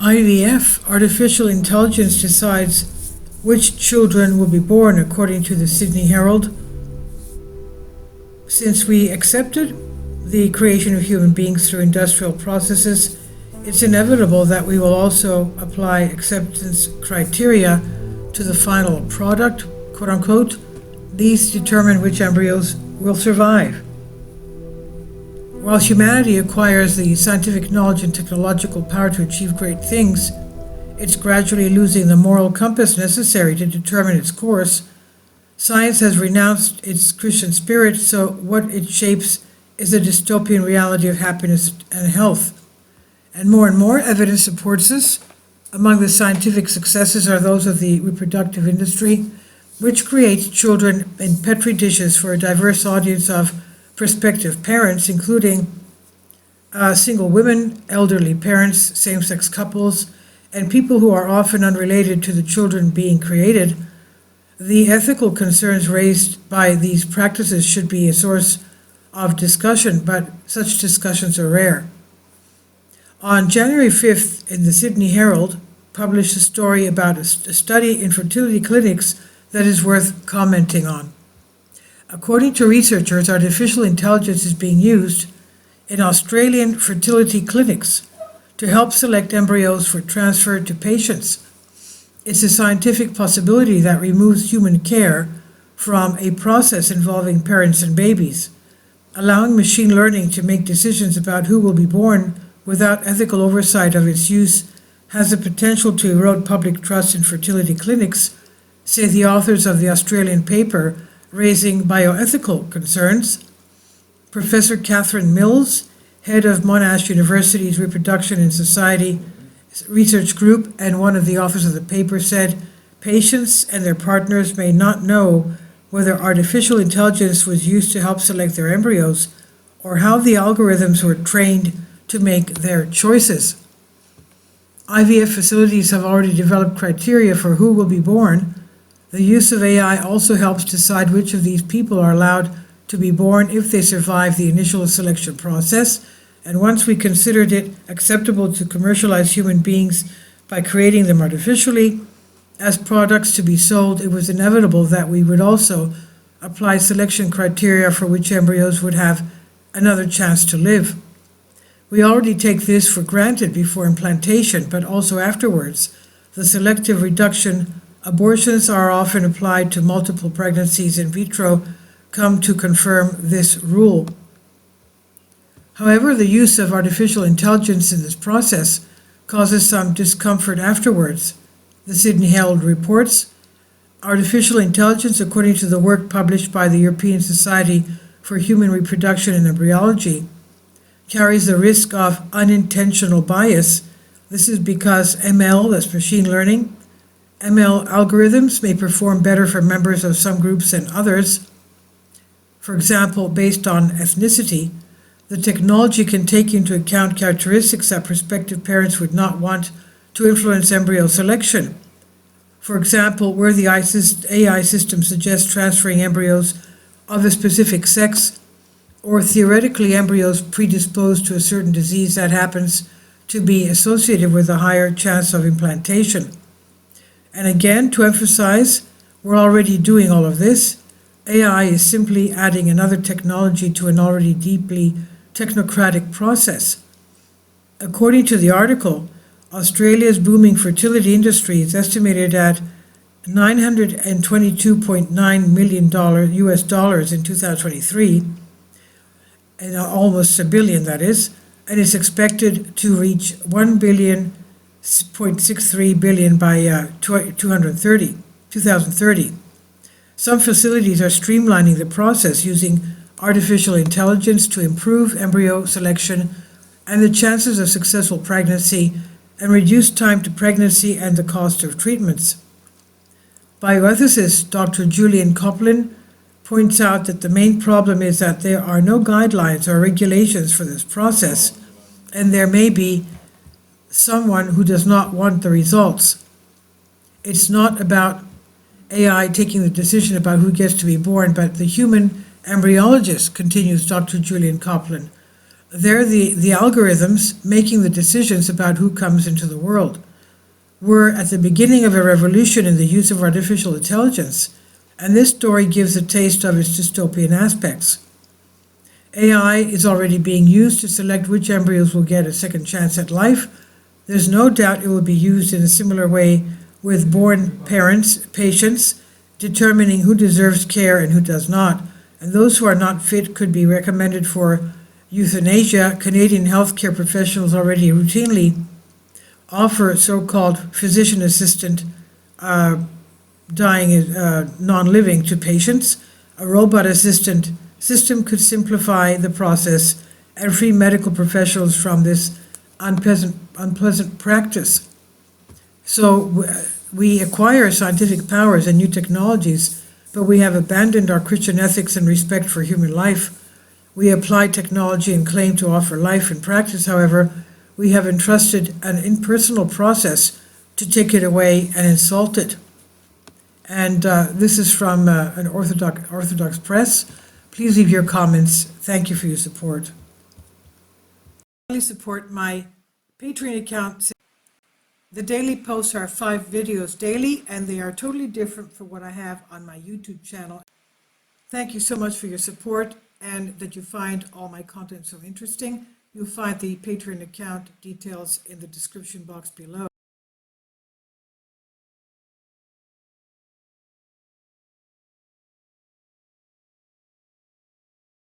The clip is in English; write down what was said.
IVF, artificial intelligence decides which children will be born, according to the Sydney Herald. Since we accepted the creation of human beings through industrial processes, it's inevitable that we will also apply acceptance criteria to the final product, quote unquote. These determine which embryos will survive. While humanity acquires the scientific knowledge and technological power to achieve great things, it's gradually losing the moral compass necessary to determine its course. Science has renounced its Christian spirit, so what it shapes is a dystopian reality of happiness and health. And more evidence supports this. Among the scientific successes are those of the reproductive industry, which creates children in petri dishes for a diverse audience of prospective parents, including single women, elderly parents, same-sex couples, and people who are often unrelated to the children being created. The ethical concerns raised by these practices should be a source of discussion, but such discussions are rare. On January 5th, in the Sydney Herald, published a story about a study in fertility clinics that is worth commenting on. According to researchers, artificial intelligence is being used in Australian fertility clinics to help select embryos for transfer to patients. It's a scientific possibility that removes human care from a process involving parents and babies. Allowing machine learning to make decisions about who will be born without ethical oversight of its use has the potential to erode public trust in fertility clinics, say the authors of the Australian paper raising bioethical concerns. Professor Catherine Mills, head of Monash University's Reproduction in Society Research Group and one of the authors of the paper, said patients and their partners may not know whether artificial intelligence was used to help select their embryos or how the algorithms were trained to make their choices. IVF facilities have already developed criteria for who will be born. The use of AI also helps decide which of these people are allowed to be born if they survive the initial selection process. And once we considered it acceptable to commercialize human beings by creating them artificially as products to be sold, it was inevitable that we would also apply selection criteria for which embryos would have another chance to live. We already take this for granted before implantation, but also afterwards. The selective reduction abortions are often applied to multiple pregnancies in vitro come to confirm this rule. However, the use of artificial intelligence in this process causes some discomfort afterwards. The Sydney Herald reports, artificial intelligence, according to the work published by the European Society for Human Reproduction and Embryology, carries the risk of unintentional bias. This is because ML, that's machine learning, ML algorithms may perform better for members of some groups than others. For example, based on ethnicity, the technology can take into account characteristics that prospective parents would not want to influence embryo selection. For example, where the AI system suggests transferring embryos of a specific sex, or theoretically embryos predisposed to a certain disease that happens to be associated with a higher chance of implantation. And again, to emphasize, we're already doing all of this. AI is simply adding another technology to an already deeply technocratic process. According to the article, Australia's booming fertility industry is estimated at $922.9 million US dollars in 2023, and almost $1 billion, that is, and is expected to reach $1.63 billion by 2030. Some facilities are streamlining the process using artificial intelligence to improve embryo selection and the chances of successful pregnancy and reduce time to pregnancy and the cost of treatments. Bioethicist Dr. Julian Coplin points out that the main problem is that there are no guidelines or regulations for this process, and there may be someone who does not want the results. It's not about AI taking the decision about who gets to be born, but the human embryologist, continues Dr. Julian Coplin, They're the algorithms making the decisions about who comes into the world. We're at the beginning of a revolution in the use of artificial intelligence, and this story gives a taste of its dystopian aspects. AI is already being used to select which embryos will get a second chance at life. There's no doubt it will be used in a similar way with born patients, determining who deserves care and who does not. And those who are not fit could be recommended for euthanasia. Canadian healthcare professionals already routinely offer so-called physician assistant dying, non-living to patients. A robot assistant system could simplify the process and free medical professionals from this unpleasant practice. So we acquire scientific powers and new technologies, but we have abandoned our Christian ethics and respect for human life. We apply technology and claim to offer life. In practice, however, we have entrusted an impersonal process to take it away and insult it. And this is from an Orthodox press. Please leave your comments. Thank you for your support. Please support my Patreon account. The daily posts are 5 videos daily, and they are totally different from what I have on my YouTube channel. Thank you so much for your support and that you find all my content so interesting. You'll find the Patreon account details in the description box below.